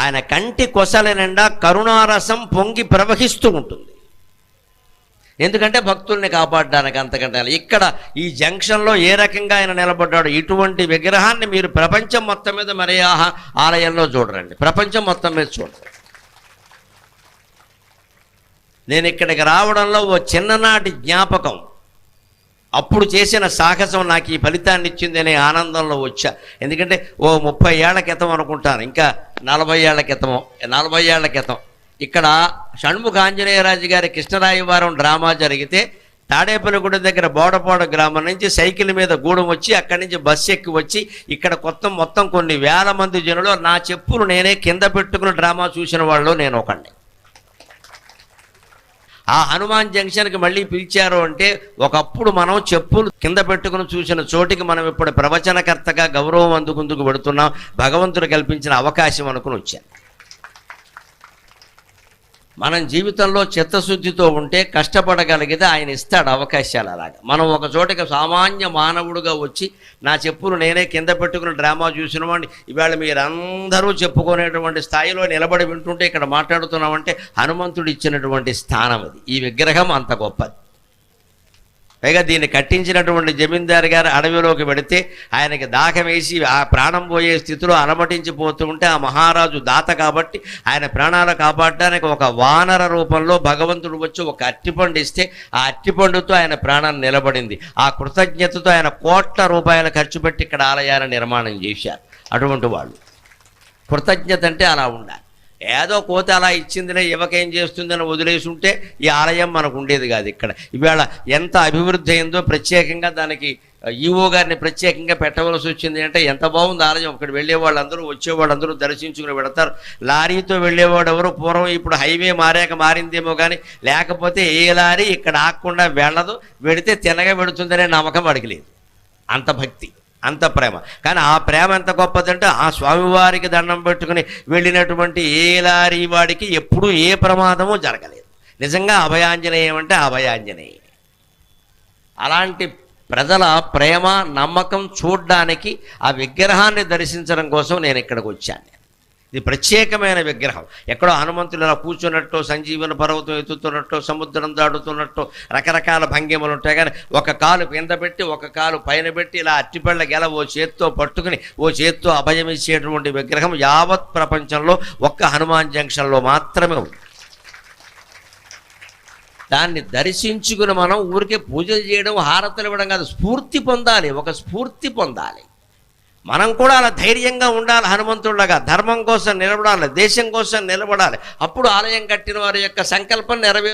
ఆయన కంటి కొసల నిండా కరుణారసం పొంగి ప్రవహిస్తూ ఉంటుంది. ఎందుకంటే భక్తుల్ని కాపాడడానికి. అంతకంటే ఇక్కడ ఈ జంక్షన్లో ఏ రకంగా ఆయన నిలబడ్డాడు, ఇటువంటి విగ్రహాన్ని మీరు ప్రపంచం మొత్తం మీద మరే ఆలయంలో చూడరండి, ప్రపంచం మొత్తం మీద చూడరు. నేను ఇక్కడికి రావడంలో ఓ చిన్ననాటి జ్ఞాపకం, అప్పుడు చేసిన సాహసం నాకు ఈ ఫలితాన్ని ఇచ్చింది అనే ఆనందంలో వచ్చా. ఎందుకంటే ఓ 30 ఏళ్ల క్రితం అనుకుంటాను, ఇంకా 40 ఏళ్ల క్రితం ఇక్కడ షణ్ముఖ ఆంజనేయరాజు గారి కృష్ణరాయవారం డ్రామా జరిగితే తాడేపల్లిగూడెం దగ్గర బోడపాడు గ్రామం నుంచి సైకిల్ మీద గూడెం వచ్చి అక్కడి నుంచి బస్సు ఎక్కి వచ్చి ఇక్కడ మొత్తం కొన్ని వేల మంది జనులు నా చెప్పులు నేనే కింద పెట్టుకుని డ్రామా చూసిన వాళ్ళు నేను ఒకండి. ఆ హనుమాన్ జంక్షన్కి మళ్ళీ పిలిచారు అంటే ఒకప్పుడు మనం చెప్పులు కింద పెట్టుకుని చూసిన చోటికి మనం ఇప్పుడు ప్రవచనకర్తగా గౌరవం అందుకుందుకు పెడుతున్నాం. భగవంతుడు కల్పించిన అవకాశం అనుకుని వచ్చాను. మనం జీవితంలో చిత్తశుద్ధితో ఉంటే కష్టపడగలిగితే ఆయన ఇస్తాడు అవకాశాలు. అలాగా మనం ఒక చోటకి సామాన్య మానవుడుగా వచ్చి నా చెప్పులు నేనే కింద పెట్టుకుని డ్రామా చూసినామండి, ఇవాళ మీరందరూ చెప్పుకునేటువంటి స్థాయిలో నిలబడి వింటుంటే ఇక్కడ మాట్లాడుతున్నామంటే హనుమంతుడు ఇచ్చినటువంటి స్థానం అది. ఈ విగ్రహం అంత గొప్పది. పైగా దీన్ని కట్టించినటువంటి జమీందారు గారు అడవిలోకి పెడితే ఆయనకి దాహం వేసి ఆ ప్రాణం పోయే స్థితిలో అలమటించిపోతూ ఉంటే ఆ మహారాజు దాత కాబట్టి ఆయన ప్రాణాలు కాపాడడానికి ఒక వానర రూపంలో భగవంతుడు వచ్చి ఒక అట్టిపండు ఇస్తే ఆ అట్టిపండుతో ఆయన ప్రాణాన్ని నిలబడింది. ఆ కృతజ్ఞతతో ఆయన కోట్ల రూపాయలు ఖర్చు పెట్టి ఇక్కడ ఆలయాన్ని నిర్మాణం చేశారు. అటువంటి వాళ్ళు కృతజ్ఞత అంటే అలా ఉండాలి. ఏదో కోత అలా ఇచ్చిందిలే ఇవ్వకేం చేస్తుందని వదిలేసి ఉంటే ఈ ఆలయం మనకు ఉండేది కాదు. ఇక్కడ ఇవాళ ఎంత అభివృద్ధి అయిందో, ప్రత్యేకంగా దానికి ఈవో గారిని ప్రత్యేకంగా పెట్టవలసి వచ్చింది అంటే ఎంత బాగుంది ఆలయం. అక్కడ వెళ్ళేవాళ్ళందరూ వచ్చేవాళ్ళందరూ దర్శించుకుని పెడతారు. లారీతో వెళ్ళేవాడు ఎవరు, పూర్వం ఇప్పుడు హైవే మారిందేమో కానీ లేకపోతే ఏ లారీ ఇక్కడ ఆగకుండా వెళ్ళదు, వెడితే తినగా పెడుతుందనే నమ్మకం వాడికి లేదు. అంత భక్తి, అంత ప్రేమ. కానీ ఆ ప్రేమ ఎంత గొప్పదంటే ఆ స్వామివారికి దండం పెట్టుకుని వెళ్ళినటువంటి ఏ లారీ వాడికి ఎప్పుడూ ఏ ప్రమాదము జరగలేదు. నిజంగా అభయాంజనేయం అంటే అభయాంజనేయం. అలాంటి ప్రజల ప్రేమ నమ్మకం చూడ్డానికి ఆ విగ్రహాన్ని దర్శించడం కోసం నేను ఇక్కడికి వచ్చాను. ఇది ప్రత్యేకమైన విగ్రహం. ఎక్కడో హనుమంతులు ఇలా కూర్చున్నట్టు, సంజీవన పర్వతం ఎత్తుతున్నట్టు, సముద్రం దాడుతున్నట్టు రకరకాల భంగిమలు ఉంటాయి. కానీ ఒక కాలు కింద పెట్టి ఒక కాలు పైన పెట్టి ఇలా అట్టిపళ్ళ గెల ఓ చేత్తో పట్టుకుని ఓ చేత్తో అభయం ఇచ్చేటువంటి విగ్రహం యావత్ ప్రపంచంలో ఒక్క హనుమాన్ జంక్షన్లో మాత్రమే ఉంది. దాన్ని దర్శించుకుని మనం ఊరికే పూజలు చేయడం, హారతలు ఇవ్వడం కాదు, స్ఫూర్తి పొందాలి. ఒక స్ఫూర్తి పొందాలి. మనం కూడా అలా ధైర్యంగా ఉండాలి. హనుమంతుడిలాగా ధర్మం కోసం నిలబడాలి, దేశం కోసం నిలబడాలి. అప్పుడు ఆలయం కట్టిన వారి యొక్క సంకల్పం నెరవేరు.